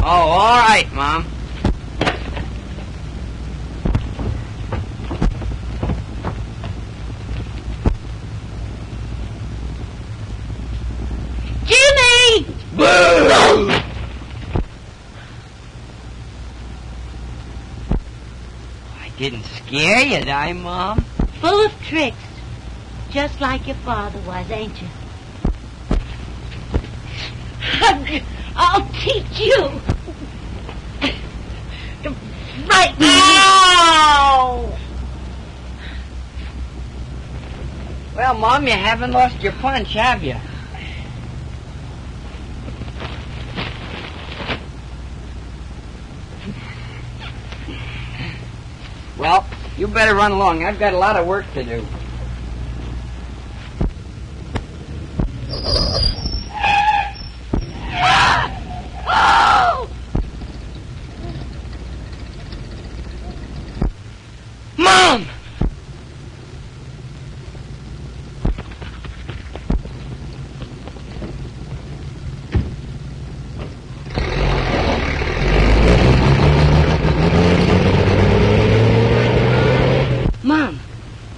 Oh, all right, Mom. Jimmy! Boo! I didn't scare you, did I, Mom? Full of tricks. Just like your father was, ain't you? I'll teach you. Right now. Well, Mom, you haven't lost your punch, have you? Well, you better run along. I've got a lot of work to do.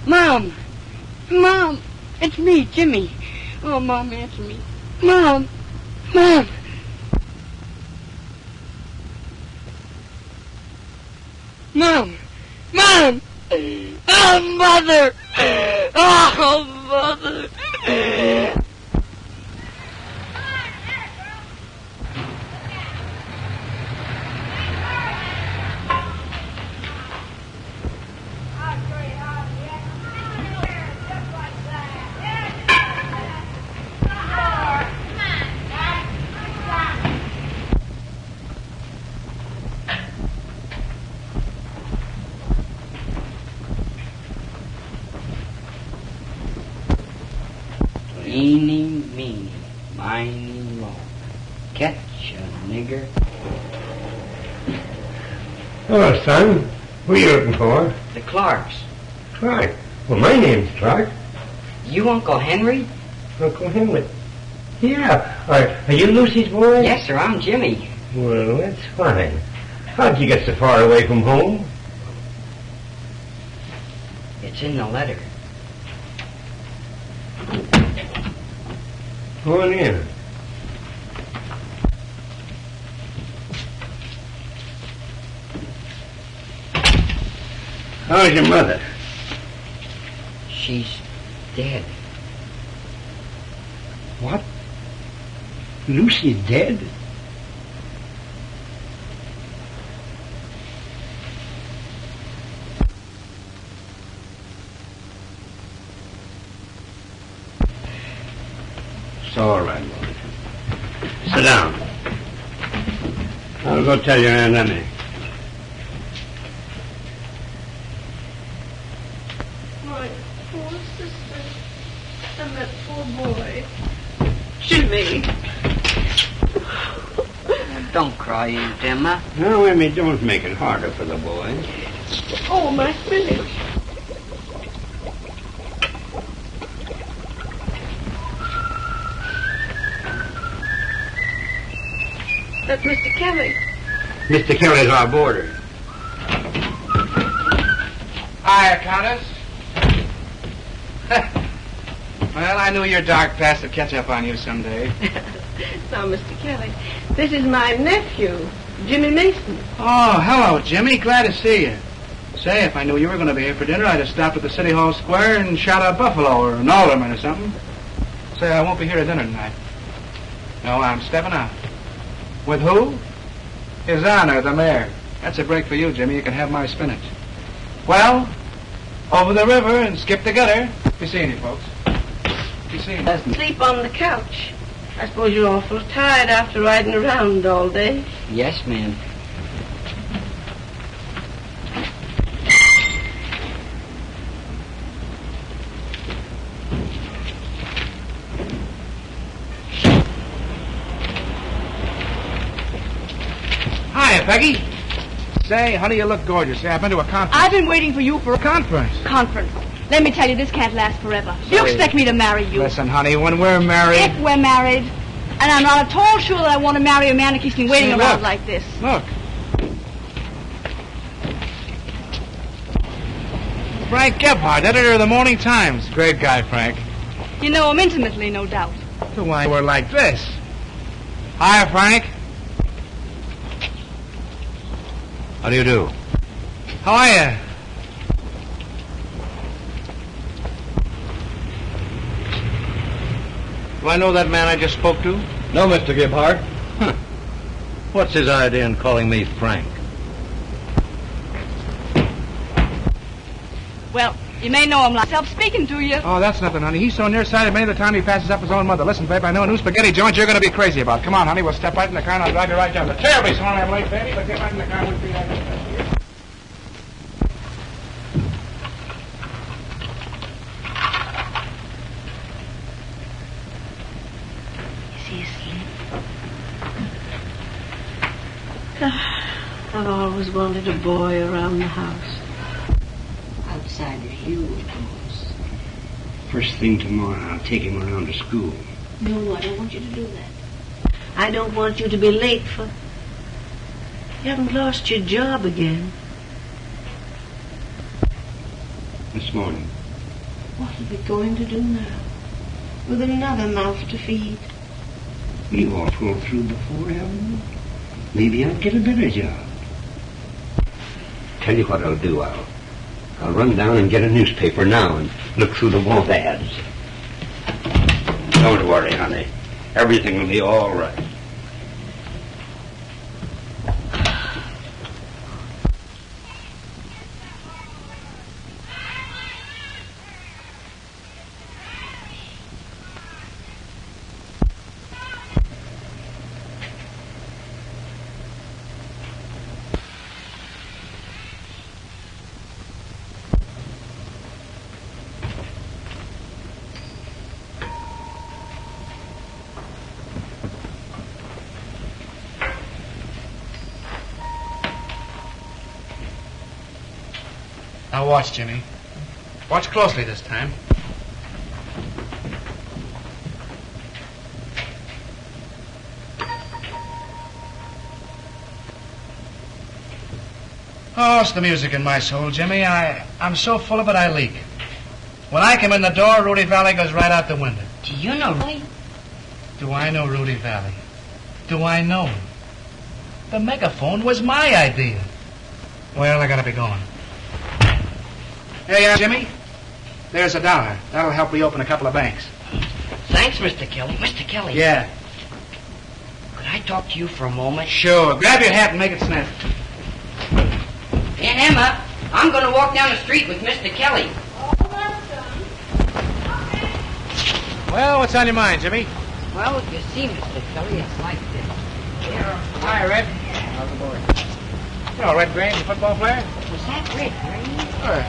Mom! Mom! It's me, Jimmy. Oh, Mom, answer me. Mom! Mom! Mom! Mom! Oh, Mother! Oh, Mother! Eeny, meeny, miny, moe. Catch a nigger. Hello, son. Who are you looking for? The Clarks. Clark. Well, my name's Clark. You Uncle Henry? Uncle Henry. Yeah. Are you Lucy's boy? Yes, sir. I'm Jimmy. Well, that's fine. How'd you get so far away from home? It's in the letter. Go on in. How's your mother? She's dead. What? Lucy's dead? It's all right, boy. Sit down. I'll go tell your Aunt Emmy. My poor sister and that poor boy. Jimmy. Don't cry, Aunt Emma. No, Emmy, don't make it harder for the boy. Oh, my spinach. That's Mr. Kelly. Mr. Kelly's our boarder. Hiya, Countess. Well, I knew your dark past would catch up on you someday. Now, Mr. Kelly, this is my nephew, Jimmy Mason. Oh, hello, Jimmy. Glad to see you. Say, if I knew you were going to be here for dinner, I'd have stopped at the City Hall Square and shot a buffalo or an alderman or something. Say, I won't be here at dinner tonight. No, I'm stepping out. With who? His Honor, the mayor. That's a break for you, Jimmy. You can have my spinach. Well, over the river and skip together. Be seeing you, folks. Be seeing you. Sleep on the couch. I suppose you're awful tired after riding around all day. Yes, ma'am. Hiya, Peggy. Say, honey, you look gorgeous. Say, I've been to a conference. I've been waiting for you for a Conference? conference. Let me tell you, this can't last forever. You Sorry. expect me to marry you. Listen, honey, when we're married... If we're married, And I'm not at all sure that I want to marry a man that keeps me waiting Say, around look. like this. Look. Frank Gebhardt, editor of the Morning Times. Great guy, Frank. You know him intimately, no doubt. So why we're like this? Hiya, Frank. How do you do? How are you? Do I know that man I just spoke to? No, Mr. Gebhardt. What's his idea in calling me Frank? Well, you may know him myself speaking to you. Oh, that's nothing, honey. He's so nearsighted many of the time he passes up his own mother. Listen, babe, I know a new spaghetti joint you're going to be crazy about. Come on, honey, we'll step right in the car and I'll drive you right down. The chair will be sorry I'm late, baby, but get right in the car and we'll be right. I've always wanted a boy around the house. Outside of you, of course. First thing tomorrow, I'll take him around to school. No, I don't want you to do that. I don't want you to be late for... You haven't lost your job again. This morning. What are we going to do now? With another mouth to feed? You all pulled through before, haven't you? Maybe I'll get a better job. Tell you what I'll do. I'll run down and get a newspaper now and look through the want ads. Don't worry, honey. Everything will be all right. Now watch, Jimmy. Watch closely this time. Oh, it's the music in my soul, Jimmy. I'm so full of it I leak. When I come in the door, Rudy Valley goes right out the window. Do you know Rudy? Do I know Rudy Valley? Do I know him? The megaphone was my idea. Well, I gotta be going. Here you are, Jimmy. There's $1. That'll help me open a couple of banks. Thanks, Mr. Kelly. Mr. Kelly. Yeah. Could I talk to you for a moment? Sure. Grab your hat and make it snap. Aunt Emma, I'm going to walk down the street with Mr. Kelly. Well, what's on your mind, Jimmy? Well, you see, Mr. Kelly, it's like this. Hi, Red. How's the boy? You know, Red Grange, the football player? Was that Red Green? Sure.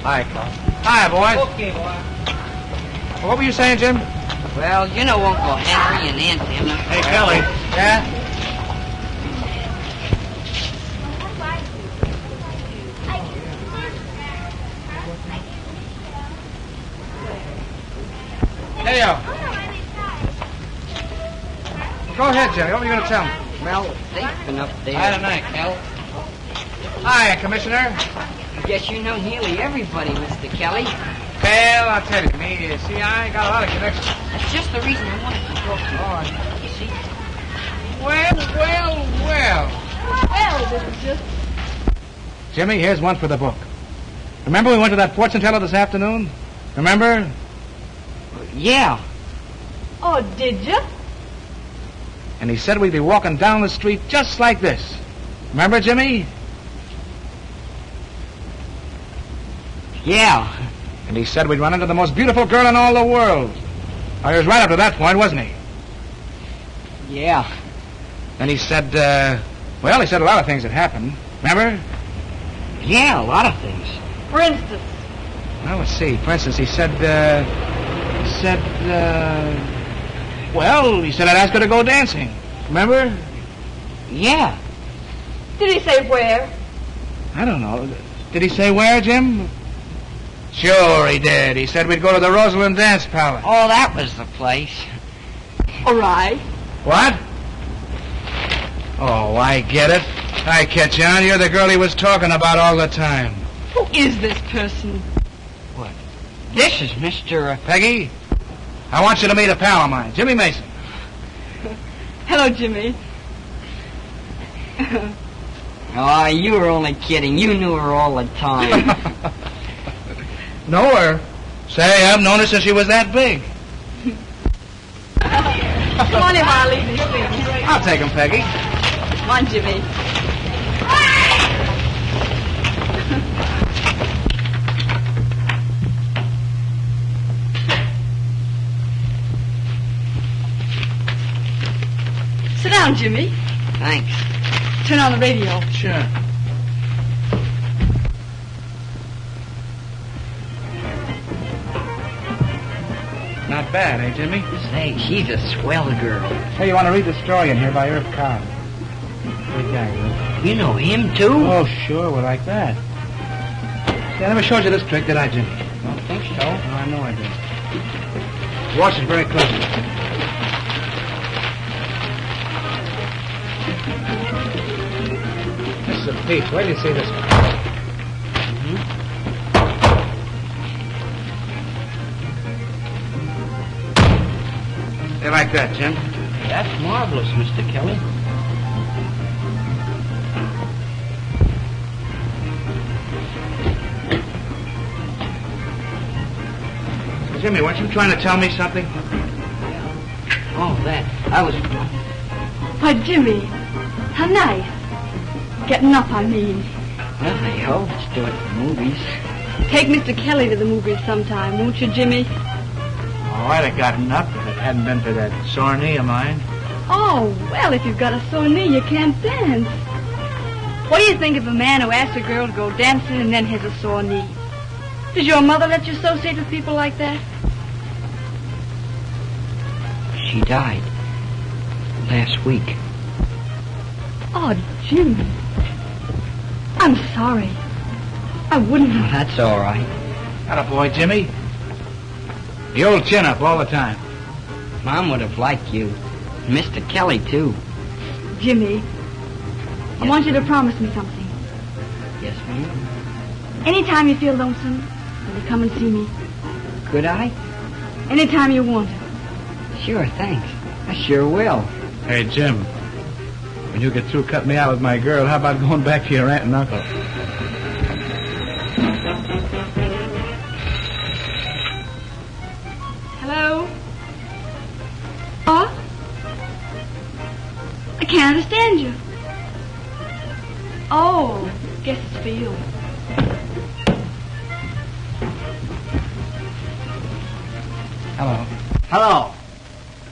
Hi, Carl. Hi, boys. Okay, boy. What were you saying, Jim? Well, you know Uncle Henry and Aunt Emma. Hey, Kelly. Yeah? Hey, yo. Go ahead, Jimmy. What were you going to tell me? Well, they've been up there. Hi, tonight, Kel. Hi, Commissioner. I guess you know nearly everybody, Mr. Kelly. Well, I'll tell you, me, see, I got a lot of connections. That's just the reason I wanted to talk to you. You see? Well. Well, this is just... Jimmy, here's one for the book. Remember we went to that fortune teller this afternoon? Remember? Yeah. Oh, did you? And he said we'd be walking down the street just like this. Remember, Jimmy? Yeah. And he said we'd run into the most beautiful girl in all the world. Oh, he was right up to that point, wasn't he? Yeah. Then he said, he said a lot of things that happened. Remember? Yeah, a lot of things. For instance. Well, let's see. For instance, he said I'd ask her to go dancing. Remember? Yeah. Did he say where? I don't know. Did he say where, Jim? Sure he did. He said we'd go to the Rosalind Dance Palace. Oh, that was the place. All right. What? Oh, I get it. I catch on. You're the girl he was talking about all the time. Who is this person? What? This is Mr. Peggy, I want you to meet a pal of mine, Jimmy Mason. Hello, Jimmy. Oh, you were only kidding. You knew her all the time. Know her? Say, I've known her since she was that big. Come on in while I leave these things. I'll take them, Peggy. Come on, Jimmy. Sit down, Jimmy. Thanks. Turn on the radio. Sure. Not bad, eh, Jimmy? Say, she's a swell girl. Hey, you want to read the story in here by Irv Cobb? Good guy, Irv. You know him, too? Oh, sure, we're like that. See, I never showed you this trick, did I, Jimmy? Don't think so. Oh, I know I did. Watch it very closely. This is a peach. Where do you see this one? You like that, Jim? That's marvelous, Mr. Kelly. Jimmy, weren't you trying to tell me something? Oh, that. I was... Why, Jimmy, how nice. Getting up, I mean. Well, hey, ho, let's do it for movies. Take Mr. Kelly to the movies sometime, won't you, Jimmy? Oh, I'd have gotten up if it hadn't been for that sore knee of mine. Oh, well, if you've got a sore knee, you can't dance. What do you think of a man who asks a girl to go dancing and then has a sore knee? Does your mother let you associate with people like that? She died last week. Oh, Jimmy. I'm sorry. I wouldn't Oh, have... that's all right. Attaboy, Jimmy. The old chin up all the time. Mom would have liked you. And Mr. Kelly, too. Jimmy, I want you to promise me something. Yes, ma'am. Anytime you feel lonesome, will you come and see me? Could I? Anytime you want to. Sure, thanks. I sure will. Hey, Jim. When you get through cutting me out with my girl, how about going back to your aunt and uncle? Hello? What? I can't understand you. Oh, guess it's for you. Hello. Hello.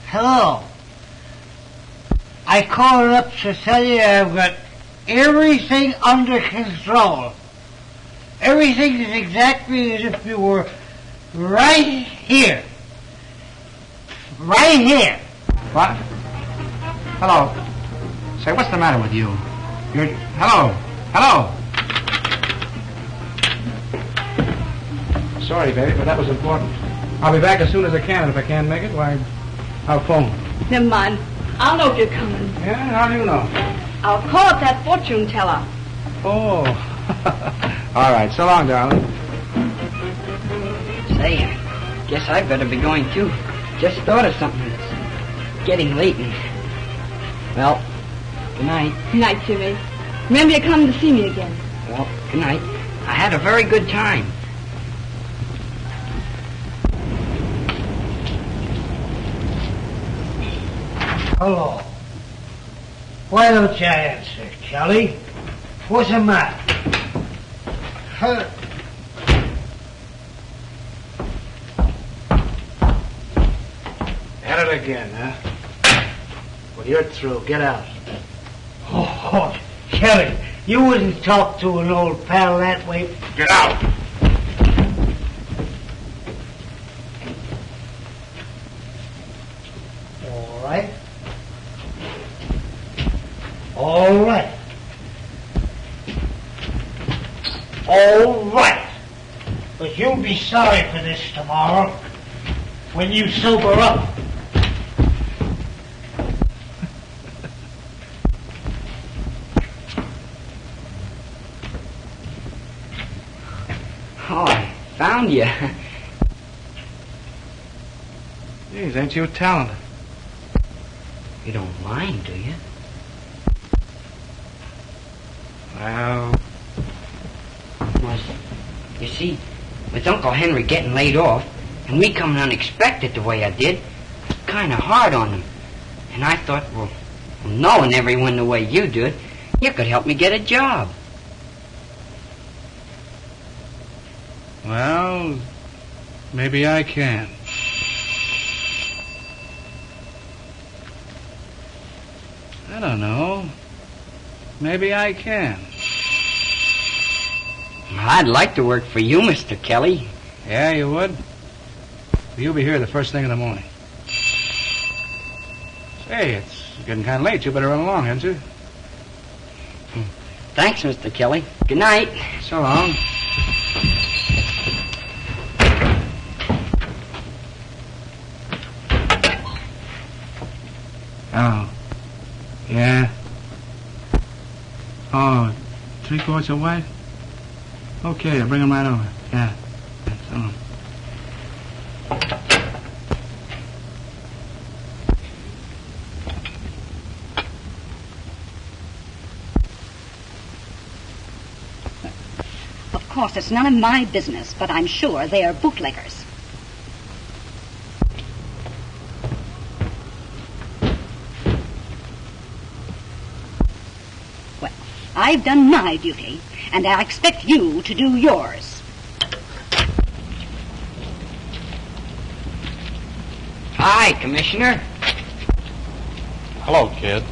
Hello. I called up to tell you I've got everything under control. Everything is exactly as if you were right here. Right here. What? Hello. Say, what's the matter with you? You're... Hello. Hello. Sorry, baby, but that was important. I'll be back as soon as I can, and if I can't make it, why, I'll phone. Never mind. I'll know if you're coming. Yeah, how do you know? I'll call up that fortune teller. Oh. All right, so long, darling. Say, I guess I better be going, too. Just thought of something. It's getting late and... Well, good night. Good night, Jimmy. Remember you're coming to see me again. Well, good night. I had a very good time. Hello. Why don't you answer, Kelly? What's the matter? At it again, huh? Well, you're through. Get out. Oh, Kelly, you wouldn't talk to an old pal that way. Get out! All right. All right. All right. But you'll be sorry for this tomorrow when you sober up. Oh, I found you. Geez, ain't you talented? You don't mind, do you? Well, You see, with Uncle Henry getting laid off, and me coming unexpected the way I did, it's kind of hard on him. And I thought, well, knowing everyone the way you did, you could help me get a job. well, maybe I can. I don't know. Maybe I can. I'd like to work for you, Mr. Kelly. Yeah, you would? You'll be here the first thing in the morning. Say, it's getting kind of late. You better run along, hadn't you? Thanks, Mr. Kelly. Good night. So long. Oh. Yeah. Oh, 3 quarts of white? Okay, I'll bring them right over. Yeah. So long. Of course, it's none of my business, but I'm sure they are bootleggers. Well, I've done my duty, and I expect you to do yours. Hi, Commissioner. Hello, kid.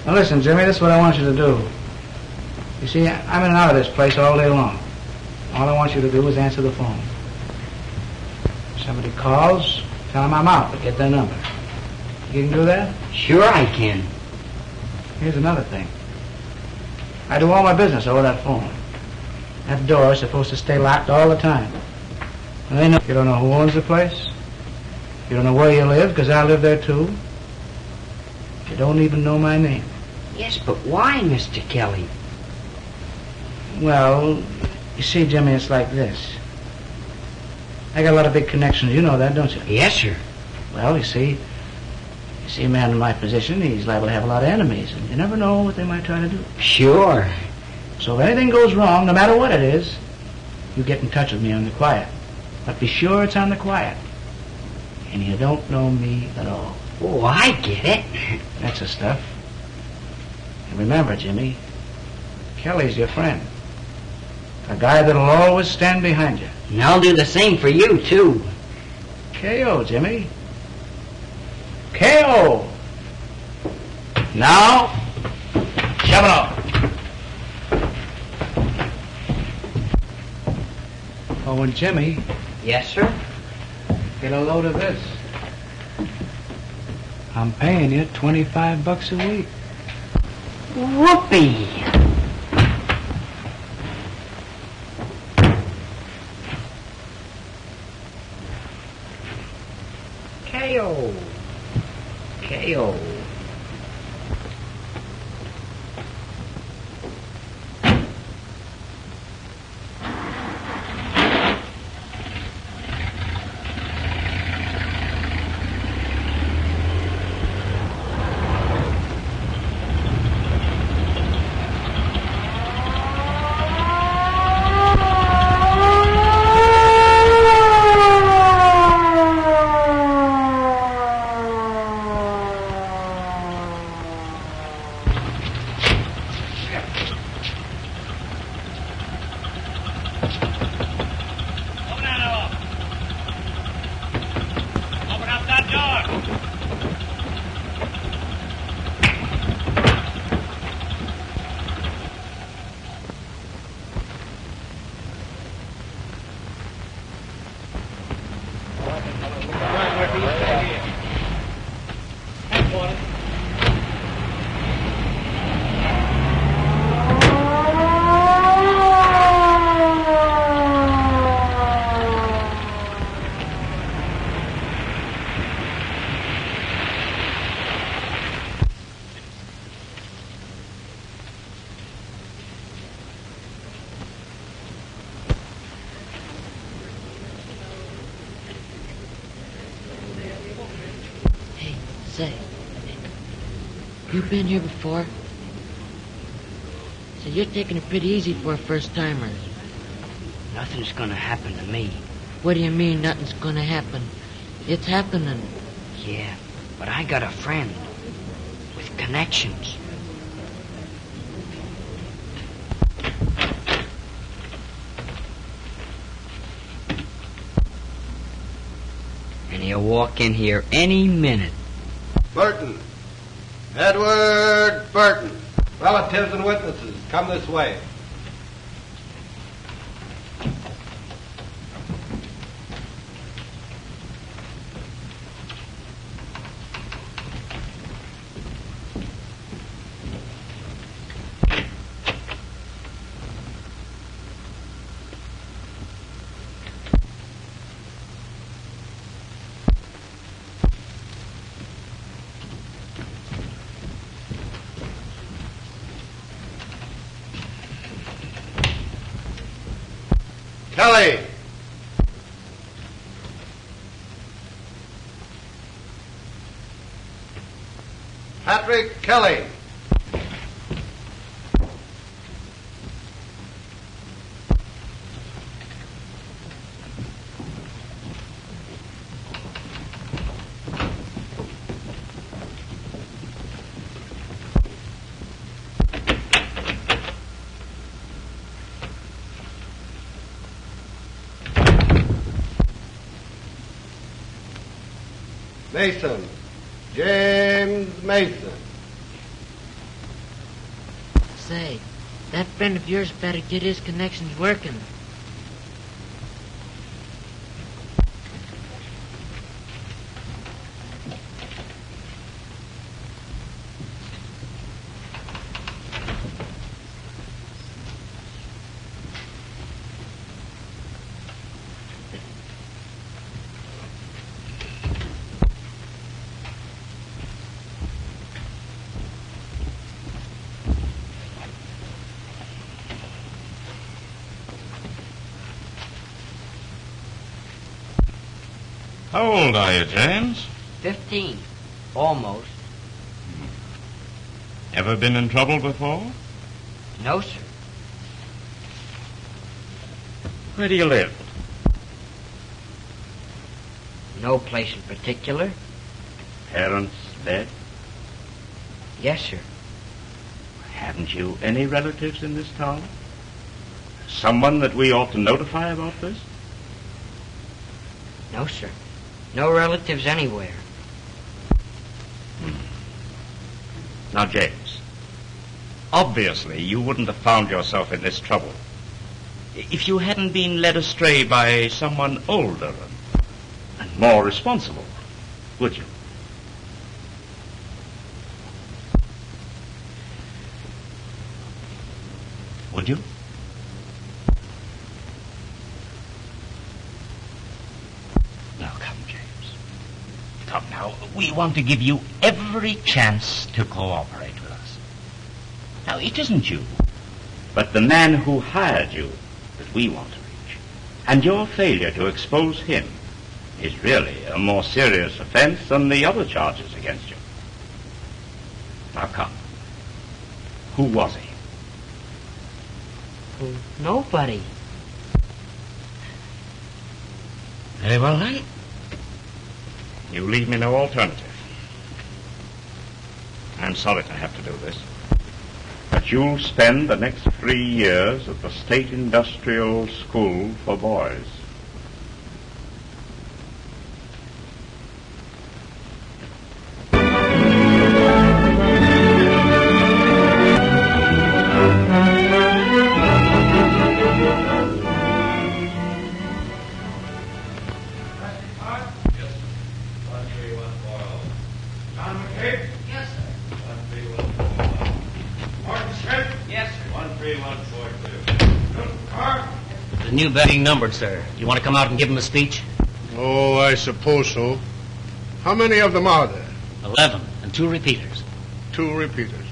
Now listen, Jimmy, this is what I want you to do. You see, I'm in and out of this place all day long. All I want you to do is answer the phone. If somebody calls, tell them I'm out, but get their number. You can do that? Sure I can. Here's another thing. I do all my business over that phone. That door is supposed to stay locked all the time. And they know you don't know who owns the place. You don't know where you live, because I live there too. You don't even know my name. Yes, but why, Mr. Kelly? Well, you see, Jimmy, it's like this. I got a lot of big connections. You know that, don't you? Yes, sir. Well, you see, a man in my position, he's liable to have a lot of enemies, and you never know what they might try to do. Sure. So if anything goes wrong, no matter what it is, you get in touch with me on the quiet. But be sure it's on the quiet. And you don't know me at all. Oh, I get it. That's the stuff. And remember, Jimmy, Kelly's your friend. A guy that'll always stand behind you. And I'll do the same for you, too. K.O., Jimmy. K.O. Now, shove it off. Oh, and Jimmy, Yes, sir. get a load of this. I'm paying you $25 a week. Whoopee. K.O. K.O. Say, you been here before? Say, you're taking it pretty easy for a first-timer. Nothing's gonna happen to me. What do you mean nothing's gonna happen? It's happening. Yeah, but I got a friend with connections. And he'll walk in here any minute. Burton. Edward Burton. Relatives and witnesses, come this way. Kelly. Patrick Kelly. Mason. James Mason. Say, that friend of yours better get his connections working. How old are you, James? 15. Almost. Ever been in trouble before? No, sir. Where do you live? No place in particular. Parents dead? Yes, sir. Haven't you any relatives in this town? Someone that we ought to notify about this? No, sir. No relatives anywhere. Now, James, obviously you wouldn't have found yourself in this trouble if you hadn't been led astray by someone older and more responsible, would you? Would you? Now, come, James. Come now. We want to give you every chance to cooperate with us. Now, it isn't you, but the man who hired you that we want to reach. And your failure to expose him is really a more serious offense than the other charges against you. Now, come. Who was he? Nobody. Very well, then. You leave me no alternative. I'm sorry to have to do this, but you'll spend the next 3 years at the State Industrial School for Boys. New betting numbered, sir. You want to come out and give him a speech? Oh, I suppose so. How many of them are there? 11, and 2 repeaters. 2 repeaters.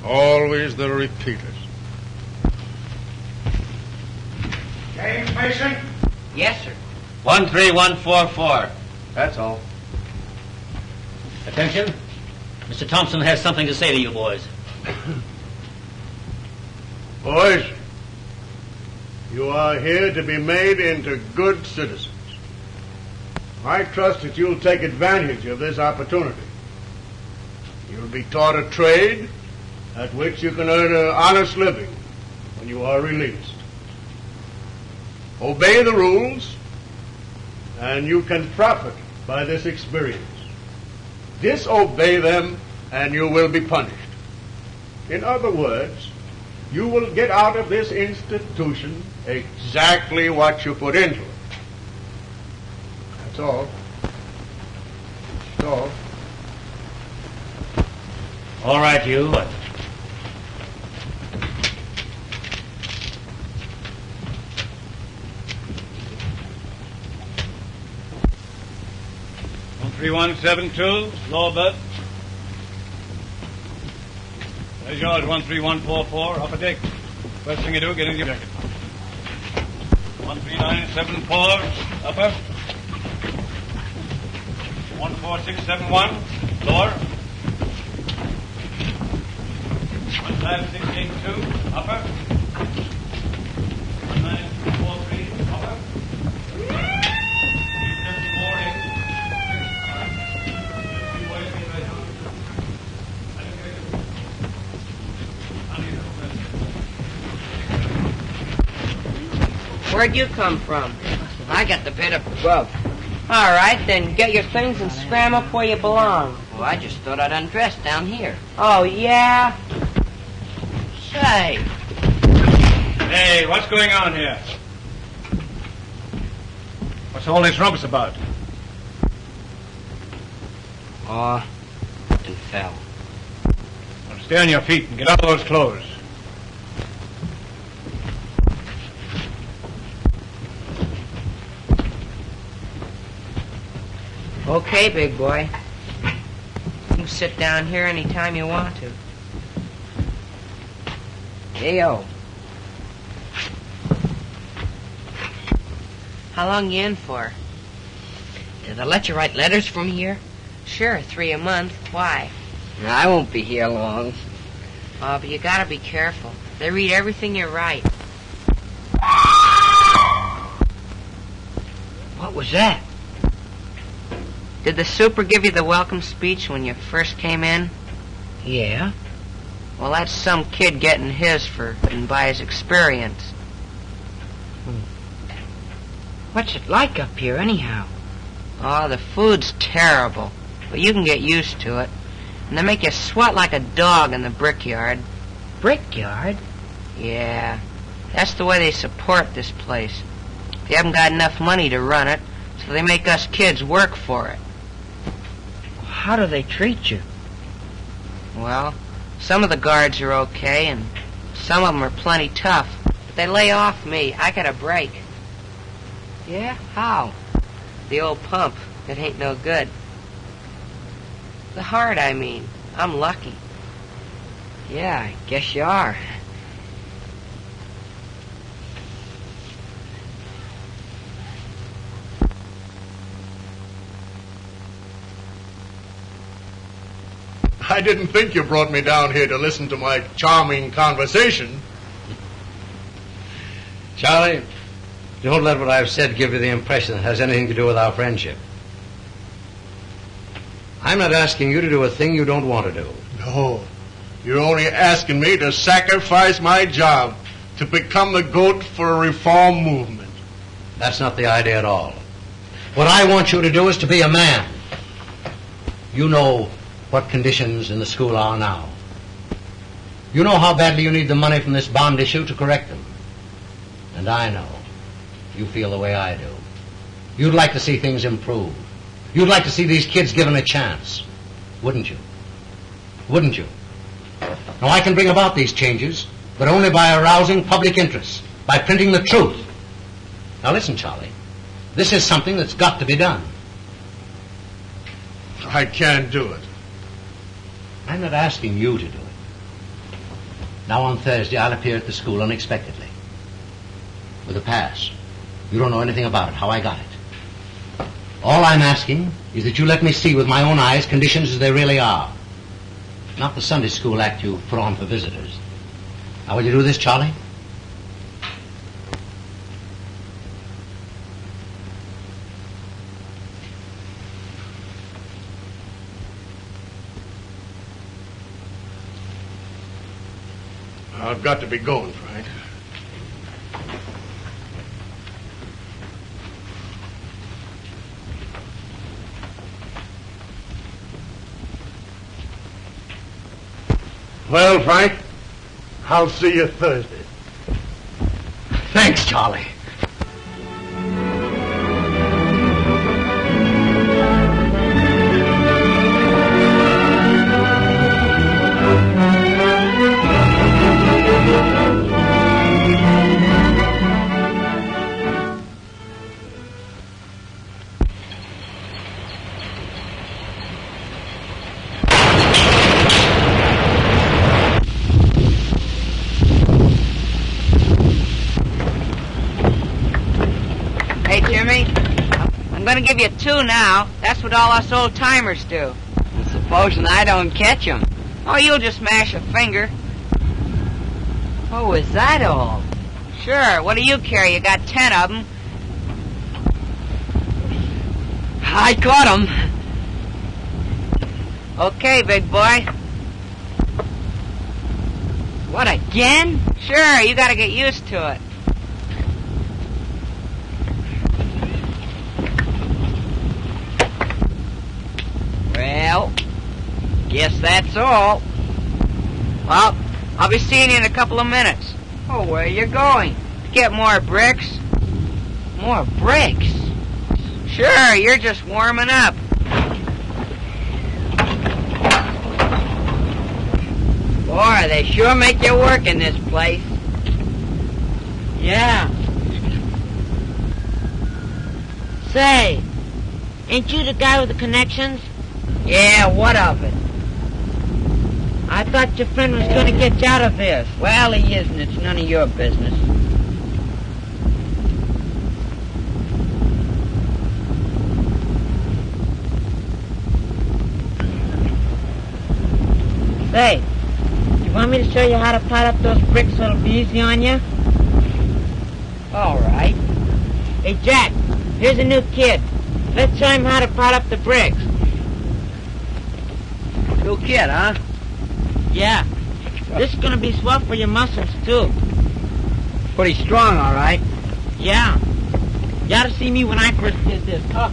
Always the repeaters. James Mason? Yes, sir. 13144. That's all. Attention. Mr. Thompson has something to say to you boys. Boys, you are here to be made into good citizens. I trust that you'll take advantage of this opportunity. You'll be taught a trade at which you can earn an honest living when you are released. Obey the rules, and you can profit by this experience. Disobey them, and you will be punished. In other words, you will get out of this institution exactly what you put into it. That's all. That's all. All right, you. 13172, lower berth. There's yours, 13144, upper deck. First thing you do, get in your jacket. 13974, upper. 14671, lower. 15682, upper. 19243, upper. 354 in. Where'd you come from? I got the bit of grub. All right, then get your things and scram up where you belong. Well, I just thought I'd undress down here. Oh, yeah? Say. Hey, what's going on here? What's all this rumpus about? Oh, something fell. Well, stay on your feet and get out of those clothes. Okay, big boy. You can sit down here any time you want to. Hey-o. How long you in for? Did I let you write letters from here? Sure, 3 a month. Why? I won't be here long. Oh, but you gotta be careful. They read everything you write. What was that? Did the super give you the welcome speech when you first came in? Yeah. Well, that's some kid getting his for and by his experience. What's it like up here, anyhow? Oh, the food's terrible, but you can get used to it. And they make you sweat like a dog in the brickyard. Brickyard? Yeah, that's the way they support this place. They haven't got enough money to run it, so they make us kids work for it. How do they treat you? Well, some of the guards are okay, and some of them are plenty tough. But they lay off me. I got a break. Yeah? How? The old pump. It ain't no good. The heart, I mean. I'm lucky. Yeah, I guess you are. I didn't think you brought me down here to listen to my charming conversation. Charlie, don't let what I've said give you the impression it has anything to do with our friendship. I'm not asking you to do a thing you don't want to do. No, you're only asking me to sacrifice my job to become the goat for a reform movement. That's not the idea at all. What I want you to do is to be a man. You know what conditions in the school are now. You know how badly you need the money from this bond issue to correct them. And I know you feel the way I do. You'd like to see things improve. You'd like to see these kids given a chance. Wouldn't you? Wouldn't you? Now, I can bring about these changes, but only by arousing public interest, by printing the truth. Now, listen, Charlie. This is something that's got to be done. I can't do it. I'm not asking you to do it. Now, on Thursday, I'll appear at the school unexpectedly. With a pass. You don't know anything about it, how I got it. All I'm asking is that you let me see with my own eyes conditions as they really are. not the Sunday school act you put on for visitors. Now, will you do this, Charlie? I've got to be going, Frank. Well, Frank, I'll see you Thursday. Thanks, Charlie. I'm going to give you 2 now. That's what all us old-timers do. And supposing I don't catch 'em? Oh, you'll just mash a finger. Oh, is that all? Sure, what do you care? You got 10 of them. I caught 'em. Okay, big boy. What, again? Sure, you got to get used to it. Well, guess that's all. Well, I'll be seeing you in a couple of minutes. Oh, where you going? Get more bricks. More bricks? Sure, you're just warming up. Boy, they sure make you work in this place. Yeah. Say, ain't you the guy with the connections? Yeah, what of it? I thought your friend was going to get you out of this. Well, he isn't. It's none of your business. Say, you want me to show you how to pile up those bricks so it'll be easy on you? All right. Hey, Jack, here's a new kid. Let's show him how to pile up the bricks. New kid, huh? Yeah. This is going to be swell for your muscles, too. Pretty strong, all right. Yeah. You ought to see me when I first did this. Oh.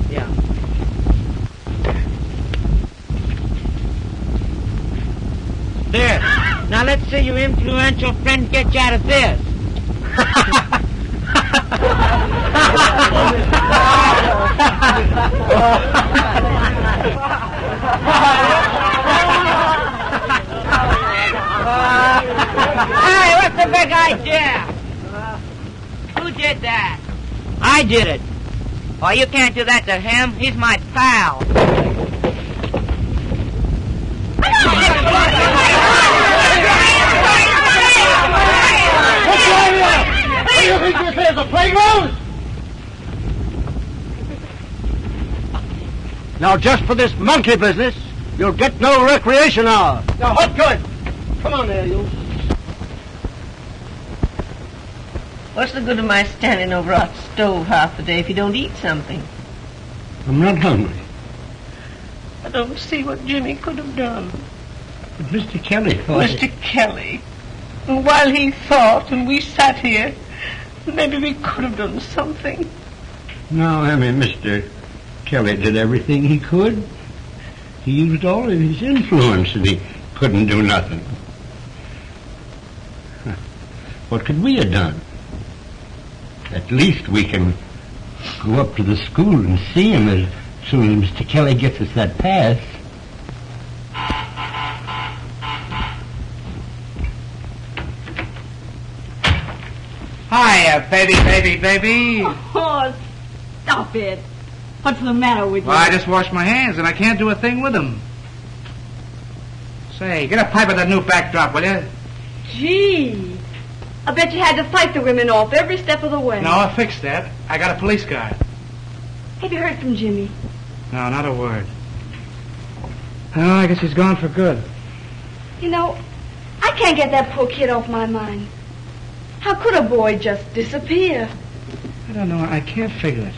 Yeah. There. Now let's see your influential friend get you out of this. Hey, what's the big idea? Who did that? I did it. Oh, you can't do that to him. He's my pal. What do you think this is, a playground? Now, just for this monkey business, you'll get no recreation hour. Now, what good? Come on there, you. What's the good of my standing over a stove half the day if you don't eat something? I'm not hungry. I don't see what Jimmy could have done. But Mr. Kelly thought... Mr. Kelly. And while he thought and we sat here, maybe we could have done something. No, I mean, Mr. Kelly did everything he could. He used all of his influence and he couldn't do nothing. What could we have done? At least we can go up to the school and see him as soon as Mr. Kelly gets us that pass. Hiya, baby. Oh, stop it. What's the matter with you? Well, I just washed my hands and I can't do a thing with them. Say, get a pipe of that new backdrop, will you? Gee. I bet you had to fight the women off every step of the way. No, I fixed that. I got a police guard. Have you heard from Jimmy? No, not a word. Oh, I guess he's gone for good. You know, I can't get that poor kid off my mind. How could a boy just disappear? I don't know. I can't figure it.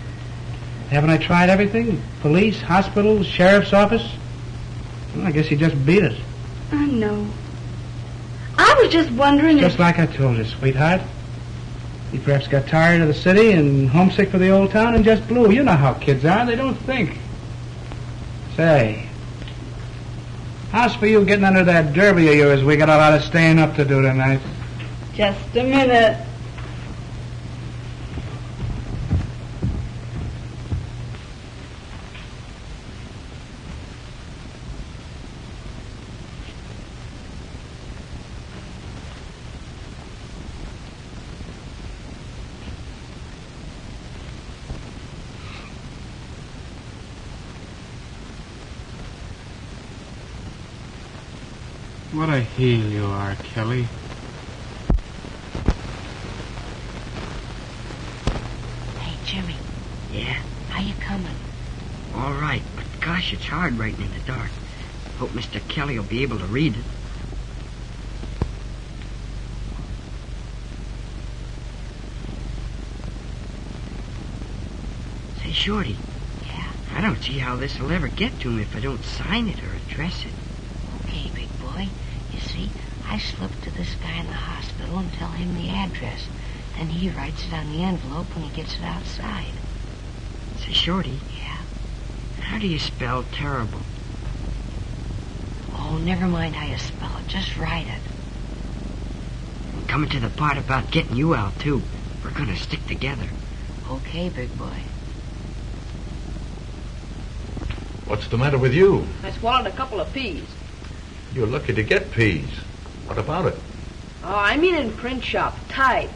Haven't I tried everything? Police, hospital, sheriff's office? Well, I guess he just beat it. I know. I was just wondering Just like I told you, sweetheart. He perhaps got tired of the city and homesick for the old town and just blew. You know how kids are. They don't think. Say, how's for you getting under that derby of yours? We got a lot of staying up to do tonight. Just a minute. What a heel you are, Kelly. Hey, Jimmy. Yeah? How you coming? All right, but gosh, it's hard writing in the dark. Hope Mr. Kelly will be able to read it. Say, Shorty. Yeah? I don't see how this will ever get to him if I don't sign it or address it. Okay, big boy. You see, I slip to this guy in the hospital and tell him the address. Then he writes it on the envelope when he gets it outside. Say, Shorty. Yeah? How do you spell terrible? Oh, never mind how you spell it. Just write it. I'm coming to the part about getting you out, too. We're gonna stick together. Okay, big boy. What's the matter with you? I swallowed a couple of peas. You're lucky to get peas. What about it? Oh, I mean in print shop, type.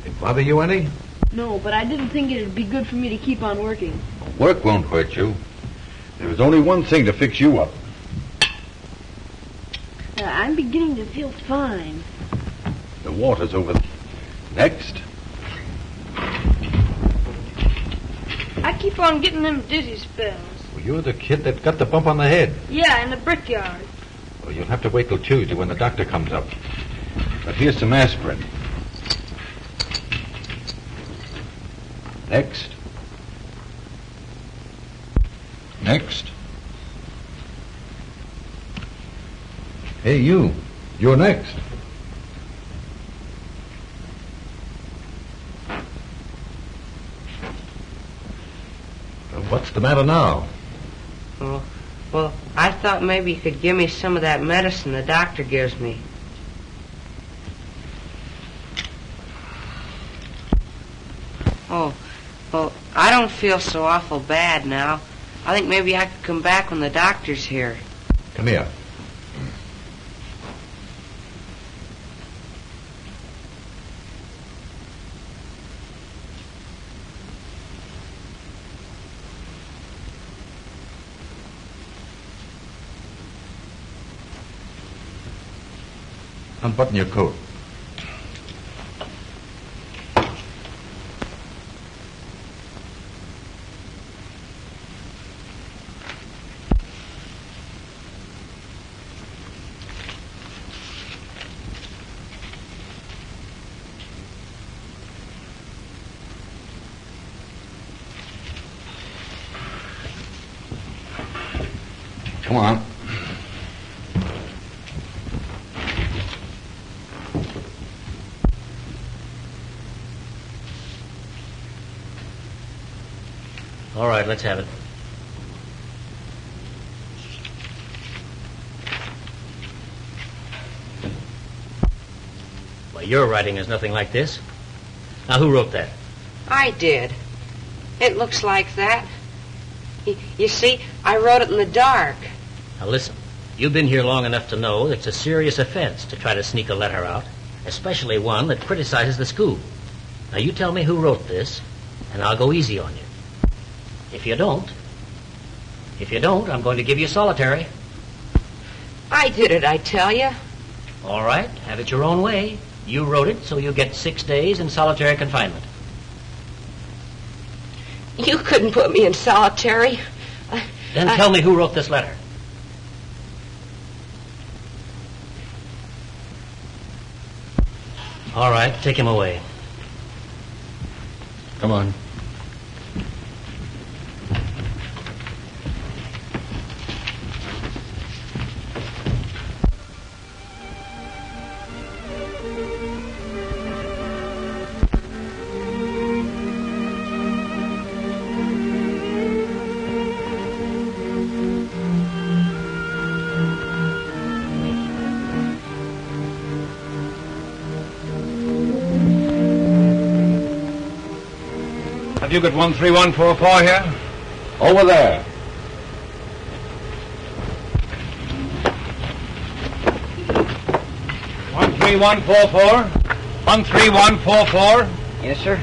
It bother you any? No, but I didn't think it'd be good for me to keep on working. Work won't hurt you. There's only one thing to fix you up. I'm beginning to feel fine. The water's over there. Next. I keep on getting them dizzy spells. Well, you're the kid that got the bump on the head. Yeah, in the brickyard. Well, you'll have to wait till Tuesday when the doctor comes up. But here's some aspirin. Next. Next. Hey, you. You're next. What's the matter now? Well, I thought maybe you could give me some of that medicine the doctor gives me. Oh, well, I don't feel so awful bad now. I think maybe I could come back when the doctor's here. Come here. Unbutton your coat. Come on. All right, let's have it. Well, your writing is nothing like this. Now, who wrote that? I did. It looks like that. You see, I wrote it in the dark. Now, listen. You've been here long enough to know it's a serious offense to try to sneak a letter out, especially one that criticizes the school. Now, you tell me who wrote this, and I'll go easy on you. If you don't, I'm going to give you solitary. I did it, I tell you. All right, have it your own way. You wrote it, so you get 6 days in solitary confinement. You couldn't put me in solitary. Then tell me who wrote this letter. All right, take him away. Come on. Have you got 13144 here? Over there. One 13144. 13144. Yes, sir.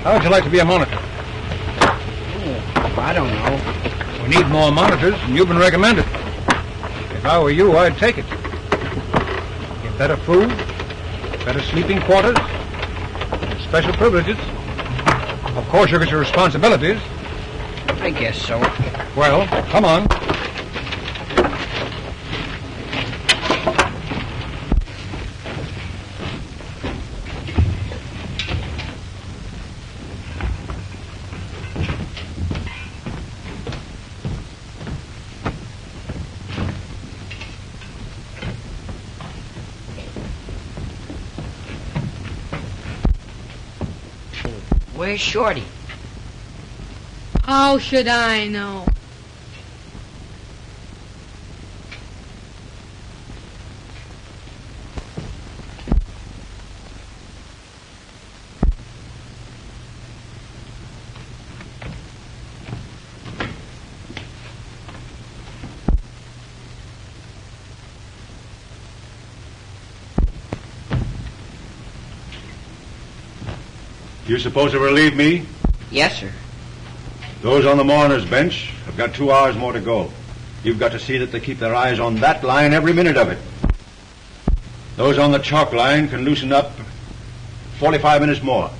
How would you like to be a monitor? I don't know. We need more monitors, and you've been recommended. If I were you, I'd take it. Get better food, better sleeping quarters, and special privileges. Of course, you get your responsibilities. I guess so. Well, come on. Where's Shorty? How should I know? You supposed to relieve me? Yes, sir. Those on the mourner's bench have got 2 hours more to go. You've got to see that they keep their eyes on that line every minute of it. Those on the chalk line can loosen up 45 minutes more.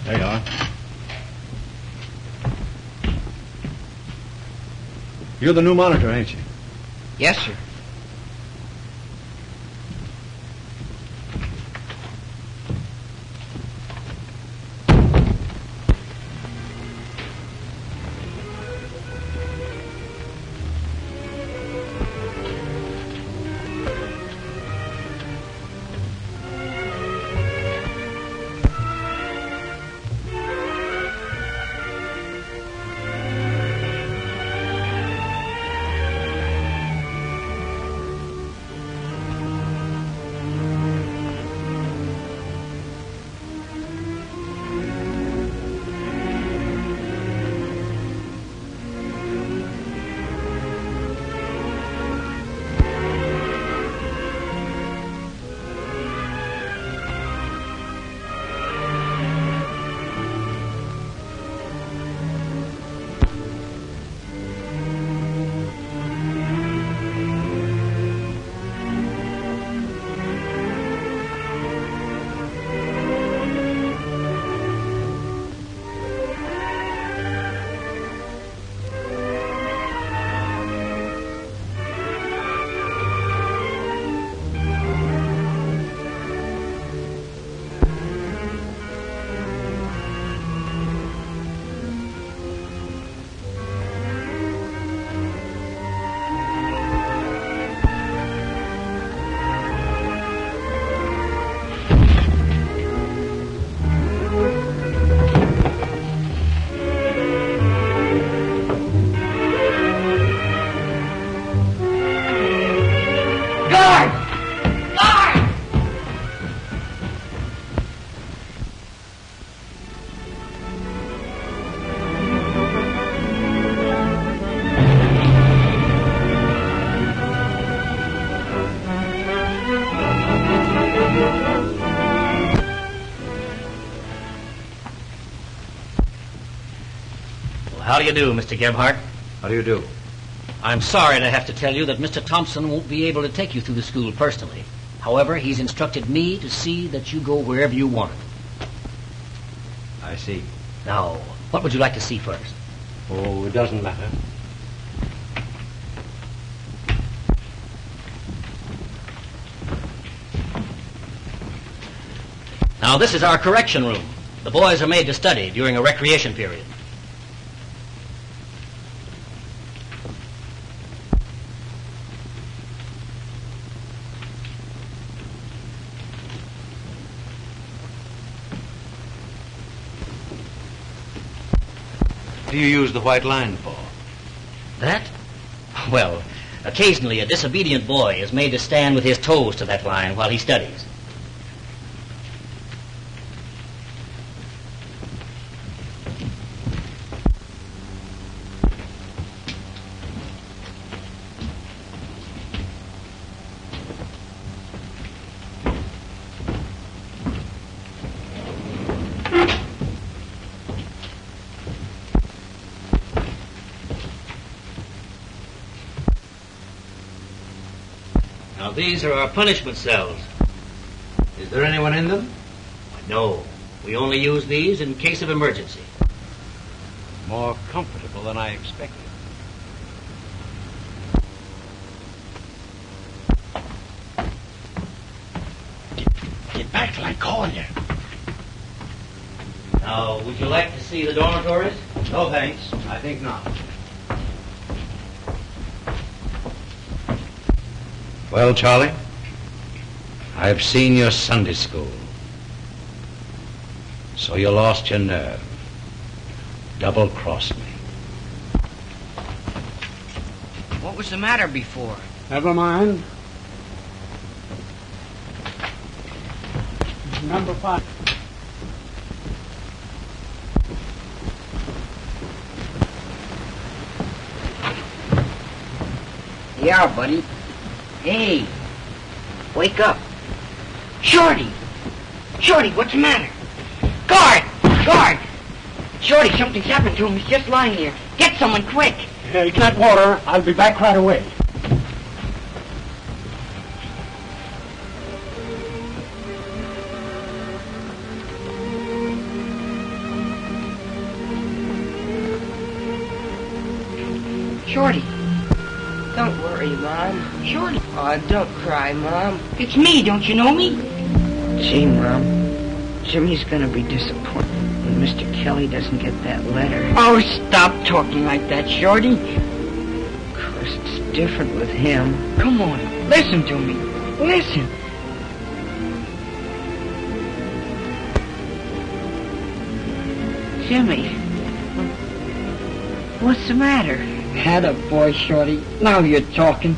There you are. You're the new monitor, ain't you? Yes, sir. How do you do, Mr. Gebhardt? How do you do? I'm sorry to have to tell you that Mr. Thompson won't be able to take you through the school personally. However, he's instructed me to see that you go wherever you want it. I see. Now, what would you like to see first? Oh, it doesn't matter. Now, this is our correction room. The boys are made to study during a recreation period. What do you use the white line for? That? Well, occasionally a disobedient boy is made to stand with his toes to that line while he studies. Now, these are our punishment cells. Is there anyone in them? No. We only use these in case of emergency. More comfortable than I expected. Get back till I call you. Now, would you like to see the dormitories? No, thanks. I think not. Well, Charlie, I've seen your Sunday school. So you lost your nerve. Double-crossed me. What was the matter before? Never mind. Number 5. Yeah, buddy. Hey, wake up. Shorty! Shorty, what's the matter? Guard! Guard! Shorty, something's happened to him. He's just lying here. Get someone quick. Get water. I'll be back right away. Shorty. Don't worry, Mom. Shorty. Oh, don't cry, Mom. It's me. Don't you know me? Gee, Mom. Jimmy's gonna be disappointed when Mr. Kelly doesn't get that letter. Oh, stop talking like that, Shorty. Of course, it's different with him. Come on. Listen to me. Listen. Jimmy. What's the matter? Had a boy, Shorty. Now you're talking.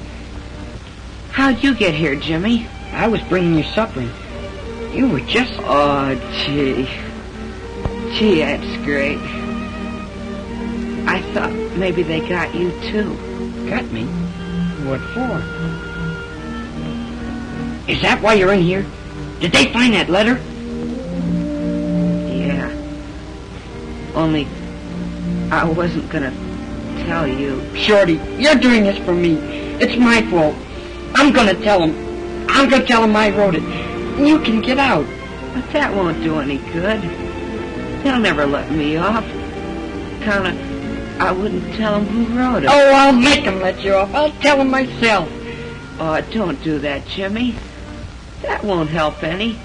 How'd you get here, Jimmy? I was bringing you supper. You were just... Oh, gee. Gee, that's great. I thought maybe they got you, too. Got me? What for? Is that why you're in here? Did they find that letter? Yeah. Only I wasn't gonna tell you. Shorty, you're doing this for me. It's my fault. I'm gonna tell him. I'm gonna tell him I wrote it. You can get out. But that won't do any good. They'll never let me off. I wouldn't tell him who wrote it. Oh, I'll make him let you off. I'll tell him myself. Oh, don't do that, Jimmy. That won't help any.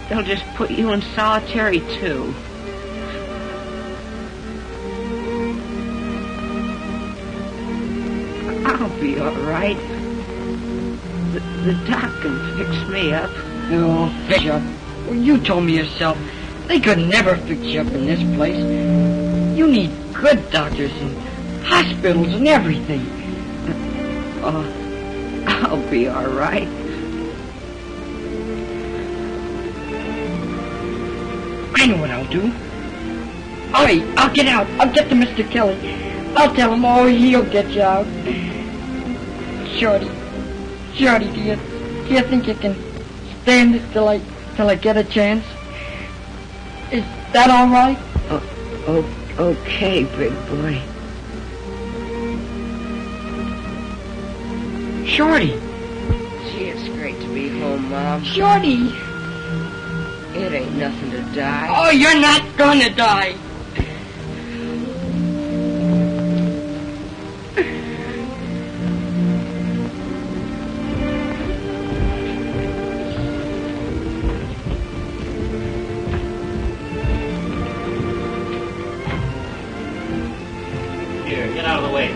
They'll just put you in solitary, too. I'll be all right. The doc can fix me up. Oh, fix you up. Well, you told me yourself. They could never fix you up in this place. You need good doctors and hospitals and everything. Oh, I'll be all right. I know what I'll do. All right, I'll get out. I'll get to Mr. Kelly. I'll tell him, oh, he'll get you out. Shorty, do you think you can stand it till I get a chance? Is that all right? Okay, big boy. Shorty. Gee, it's great to be home, Mom. Shorty. It ain't nothing to die. Oh, you're not gonna die. Here, get out of the way.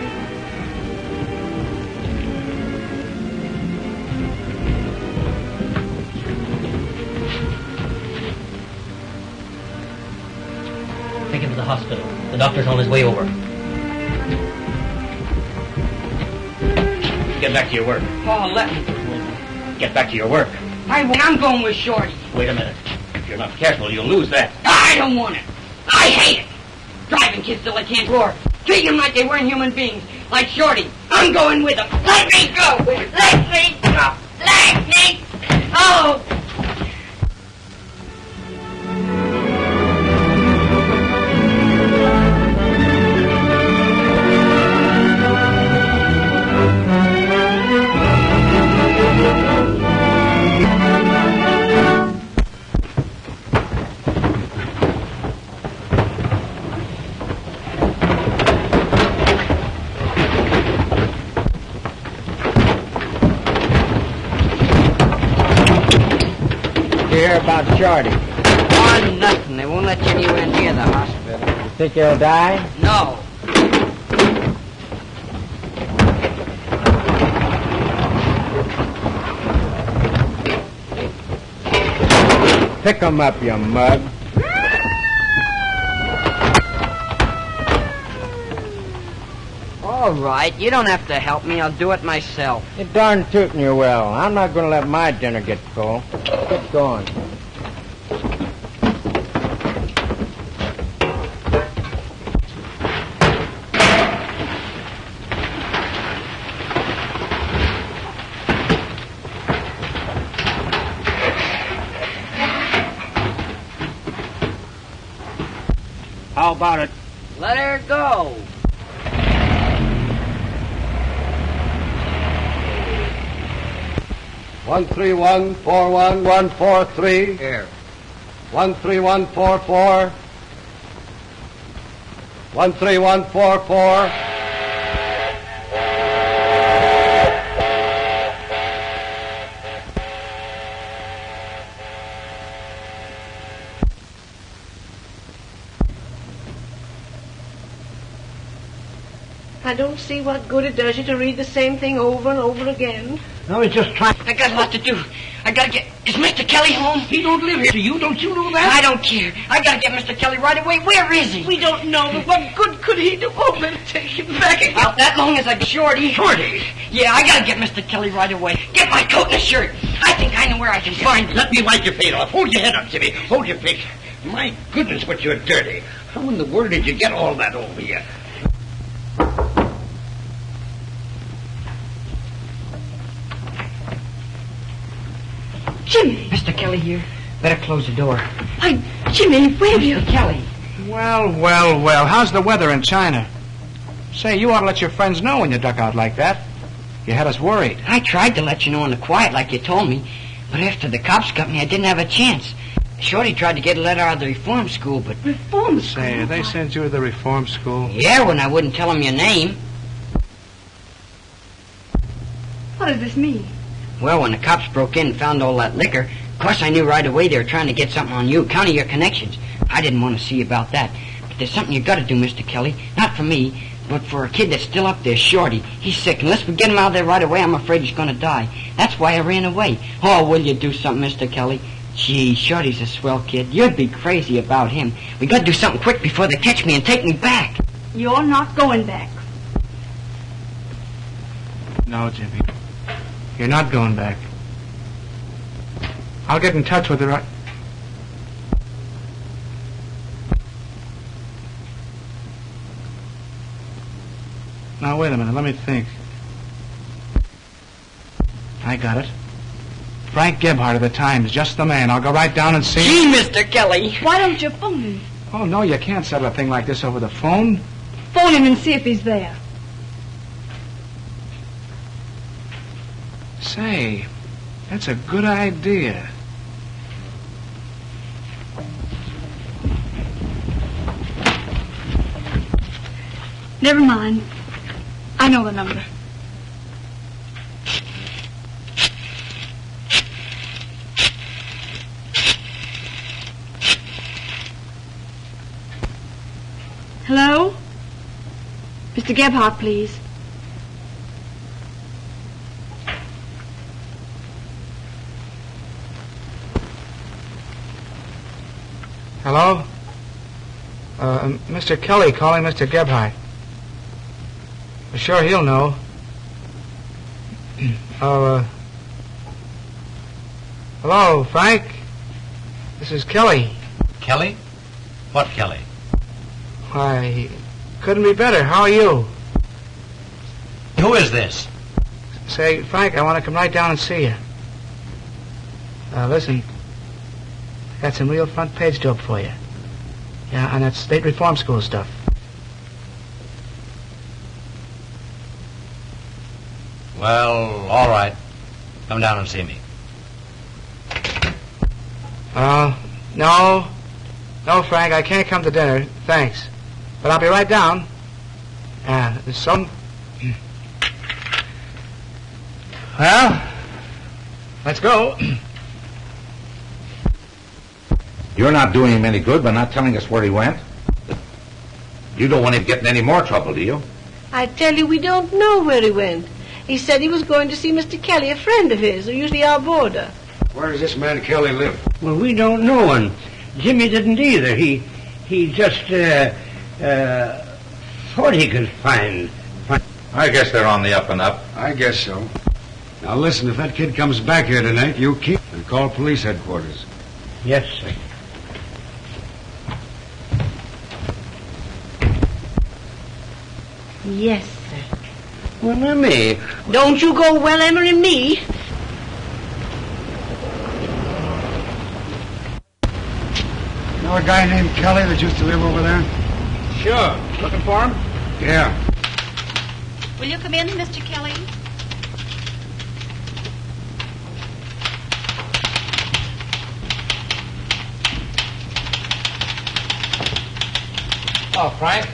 Take him to the hospital. The doctor's on his way over. Get back to your work. Oh, let me. Get back to your work. I'm going with Shorty. Wait a minute. If you're not careful, you'll lose that. I don't want it. I hate it. Driving kids till they can't floor. Treating them like they weren't human beings. Like Shorty. I'm going with them. Let me go. Let me go. Let me go. Hear about Shorty. Oh, nothing. They won't let you anywhere near the hospital. You think he'll die? No. Pick him up, you mug. All right. You don't have to help me. I'll do it myself. You darn tootin' you will. I'm not going to let my dinner get cold. Get going. How about it? Let her go. One 143. Here. 13144. 13144. I don't see what good it does you to read the same thing over and over again. I was just trying. I got a lot to do. I gotta get... Is Mr. Kelly home? He don't live here. You don't you know that? I don't care. I gotta get Mr. Kelly right away. Where is he? We don't know, but what good could he do? Oh, let's take him back again. Not that long as I... Shorty. Shorty. Yeah, I gotta get Mr. Kelly right away. Get my coat and a shirt. I think I know where I can find him. Let me wipe your face off. Hold your head up, Jimmy. Hold your face. My goodness, but you're dirty. How in the world did you get all that over you? Jimmy. Mr. Kelly here. Better close the door. Why, Jimmy, where have you... Mr. Kelly. Well. How's the weather in China? Say, you ought to let your friends know when you duck out like that. You had us worried. I tried to let you know in the quiet like you told me, but after the cops got me, I didn't have a chance. Shorty tried to get a letter out of the reform school, but... Reform school? Say, they sent you to the reform school? Yeah, when I wouldn't tell them your name. What does this mean? Well, when the cops broke in and found all that liquor, of course I knew right away they were trying to get something on you, counting your connections. I didn't want to see about that. But there's something you got to do, Mr. Kelly. Not for me, but for a kid that's still up there, Shorty. He's sick. Unless we get him out of there right away, I'm afraid he's going to die. That's why I ran away. Oh, will you do something, Mr. Kelly? Gee, Shorty's a swell kid. You'd be crazy about him. We got to do something quick before they catch me and take me back. You're not going back. No, Jimmy. You're not going back. I'll get in touch with her. Now, wait a minute. Let me think. I got it. Frank Gebhardt of the Times. Just the man. I'll go right down and see him. Gee, Mr. Kelly. Why don't you phone him? Oh, no, you can't settle a thing like this over the phone. Phone him and see if he's there. Say, that's a good idea. Never mind. I know the number. Hello? Mr. Gebhardt, please. Hello? Mr. Kelly calling Mr. Gebhardt. Sure, he'll know. Hello, Frank? This is Kelly. Kelly? What Kelly? Why, couldn't be better. How are you? Who is this? Say, Frank, I want to come right down and see you. Listen, I got some real front page dope for you. Yeah, on that state reform school stuff. Well, all right. Come down and see me. No. No, Frank, I can't come to dinner. Thanks. But I'll be right down. There's some... Well, let's go. You're not doing him any good by not telling us where he went. You don't want him getting any more trouble, do you? I tell you, we don't know where he went. He said he was going to see Mr. Kelly, a friend of his, who usually our boarder. Where does this man Kelly live? Well, we don't know, and Jimmy didn't either. He just thought he could find. I guess they're on the up and up. I guess so. Now listen, if that kid comes back here tonight, you keep and call police headquarters. Yes, sir. Yes, sir. Well, Emmy. Don't you go well, Emery, me. Know a guy named Kelly that used to live over there? Sure. Looking for him? Yeah. Will you come in, Mr. Kelly? Oh, Frank?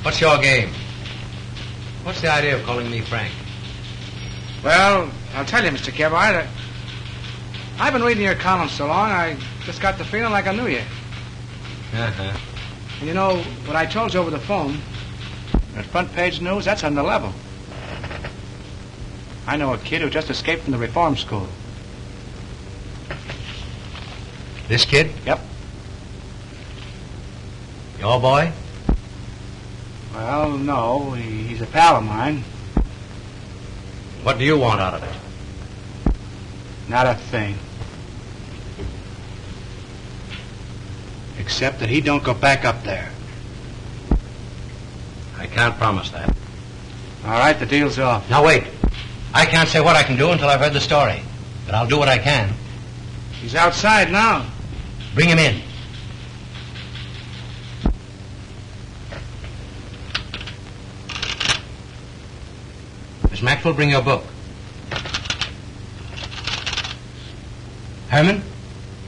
What's your game? What's the idea of calling me Frank? Well, I'll tell you, Mr. Gebhardt. I've been reading your columns so long, I just got the feeling like I knew you. Uh-huh. And you know, what I told you over the phone, that front page news, that's on the level. I know a kid who just escaped from the reform school. This kid? Yep. Your boy? Well, no, he's a pal of mine. What do you want out of it? Not a thing. Except that he don't go back up there. I can't promise that. All right, the deal's off. Now, wait. I can't say what I can do until I've heard the story. But I'll do what I can. He's outside now. Bring him in. Miss Maxwell, bring your book. Herman,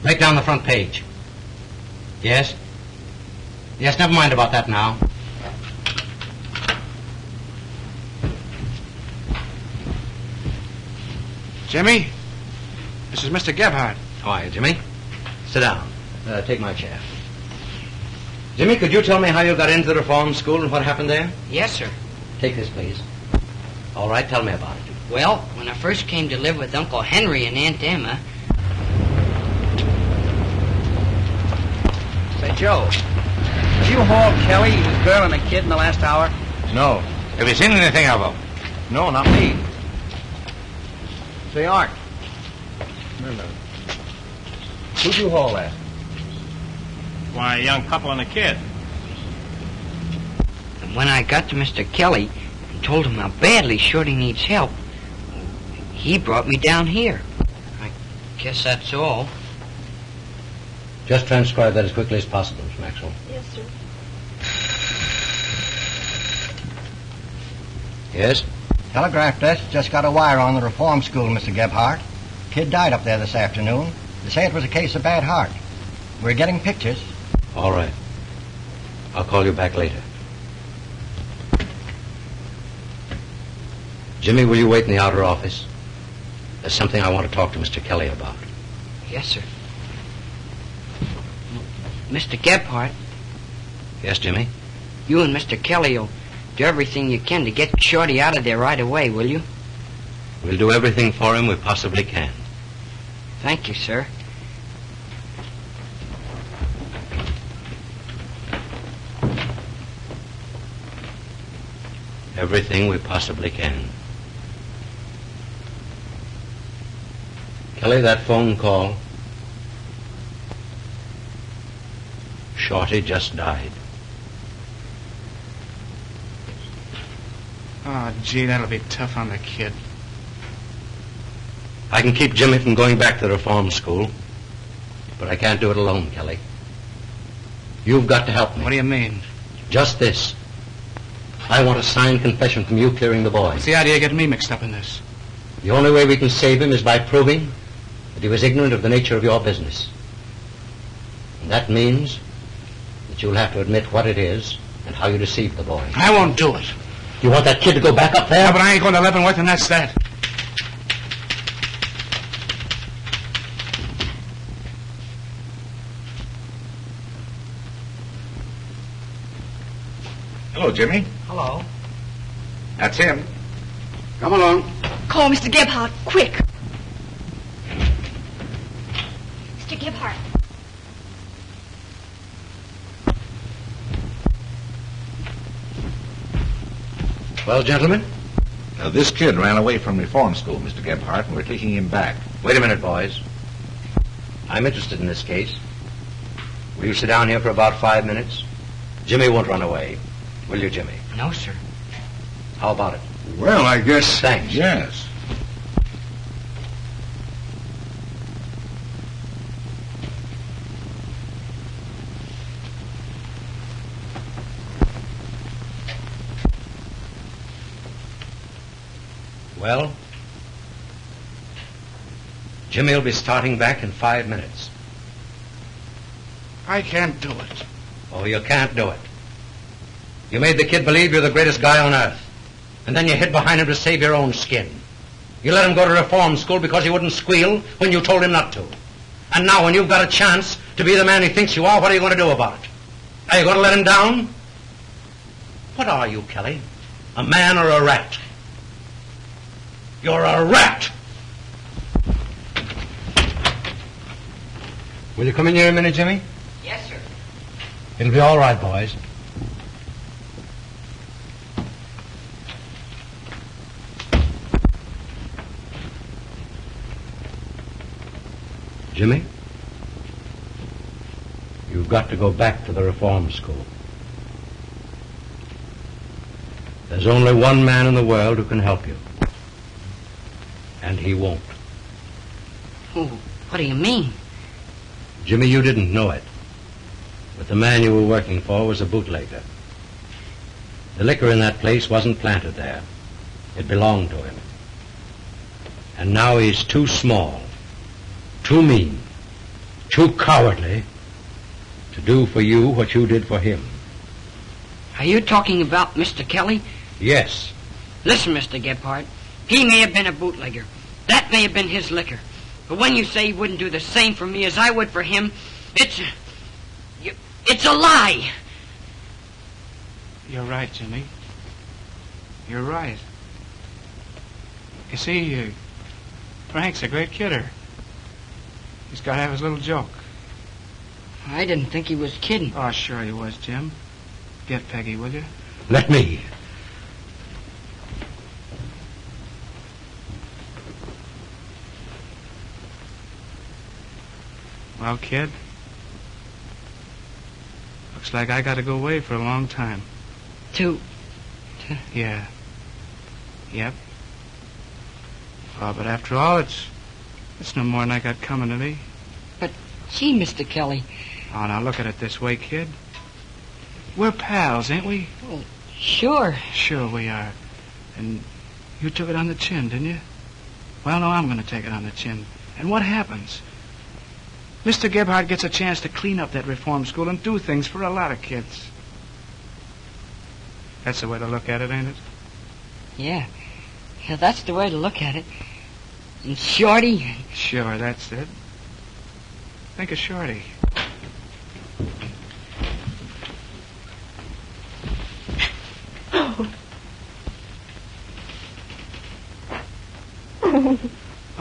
break down the front page. Yes? Yes, never mind about that now. Jimmy, this is Mr. Gebhardt. How are you, Jimmy? Sit down. Take my chair. Jimmy, could you tell me how you got into the reform school and what happened there? Yes, sir. Take this, please. All right, tell me about it. Well, when I first came to live with Uncle Henry and Aunt Emma... Say, Joe, did you haul Kelly, his girl, and a kid in the last hour? No. Have you seen anything of them? No, not me. Say, Art. Wait a minute. Who'd you haul that? Why, a young couple and a kid. And when I got to Mr. Kelly and told him how badly Shorty needs help, he brought me down here. I guess that's all. Just transcribe that as quickly as possible, Miss Maxwell. Yes, sir. Yes? Telegraph desk just got a wire on the reform school, Mr. Gebhardt. Kid died up there this afternoon. They say it was a case of bad heart. We're getting pictures. All right. I'll call you back later. Jimmy, will you wait in the outer office? There's something I want to talk to Mr. Kelly about. Yes, sir. Mr. Gebhardt, Yes, Jimmy? you and Mr. Kelly will do everything you can to get Shorty out of there right away, will you? We'll do everything for him we possibly can. Thank you, sir. Everything we possibly can. Kelly, that phone call. Shorty just died. Oh, gee, that'll be tough on the kid. I can keep Jimmy from going back to the reform school, but I can't do it alone, Kelly. You've got to help me. What do you mean? Just this. I want a signed confession from you clearing the boy. What's the idea of getting me mixed up in this? The only way we can save him is by proving that he was ignorant of the nature of your business. And that means that you'll have to admit what it is and how you deceived the boy. I won't do it. You want that kid to go back up there? Yeah, but I ain't going to Leavenworth, and that's that. Hello, Jimmy. Hello. That's him. Come along. Call Mr. Gebhardt, quick. Mr. Gebhardt. Well, gentlemen? This kid ran away from reform school, Mr. Gebhardt, and we're taking him back. Wait a minute, boys. I'm interested in this case. Will you sit down here for about 5 minutes? Jimmy won't run away. Will you, Jimmy? No, sir. How about it? Well, I guess... Thanks. Yes. Well, Jimmy will be starting back in 5 minutes. I can't do it. Oh, you can't do it. You made the kid believe you're the greatest guy on earth. And then you hid behind him to save your own skin. You let him go to reform school because he wouldn't squeal when you told him not to. And now when you've got a chance to be the man he thinks you are, what are you going to do about it? Are you going to let him down? What are you, Kelly? A man or a rat? You're a rat! Will you come in here a minute, Jimmy? Yes, sir. It'll be all right, boys. Jimmy, you've got to go back to the reform school. There's only one man in the world who can help you. And he won't. Oh, what do you mean? Jimmy, you didn't know it, but the man you were working for was a bootlegger. The liquor in that place wasn't planted there. It belonged to him. And now he's too small, too mean, too cowardly to do for you what you did for him. Are you talking about Mr. Kelly? Yes. Listen, Mr. Gebhardt. He may have been a bootlegger. That may have been his liquor. But when you say he wouldn't do the same for me as I would for him, it's a lie. You're right, Jimmy. You're right. You see, Frank's a great kidder. He's got to have his little joke. I didn't think he was kidding. Oh, sure he was, Jim. Get Peggy, will you? Let me. Well, kid, looks like I got to go away for a long time. Yeah. Yep. Oh, but after all, it's no more than I got coming to me. But, gee, Mr. Kelly. Oh, now look at it this way, kid. We're pals, ain't we? Well, sure. Sure we are. And you took it on the chin, didn't you? Well, no, I'm going to take it on the chin. And what happens? Mr. Gebhardt gets a chance to clean up that reform school and do things for a lot of kids. That's the way to look at it, ain't it? Yeah. Yeah, that's the way to look at it. And Shorty... Sure, that's it. Think of Shorty.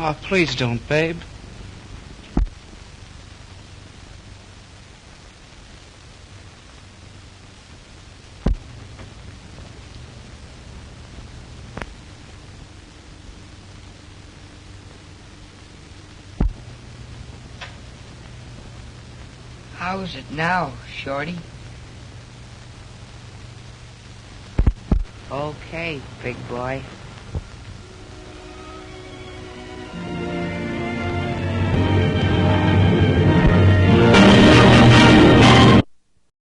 Oh, please don't, babe. How's it now, Shorty? Okay, big boy.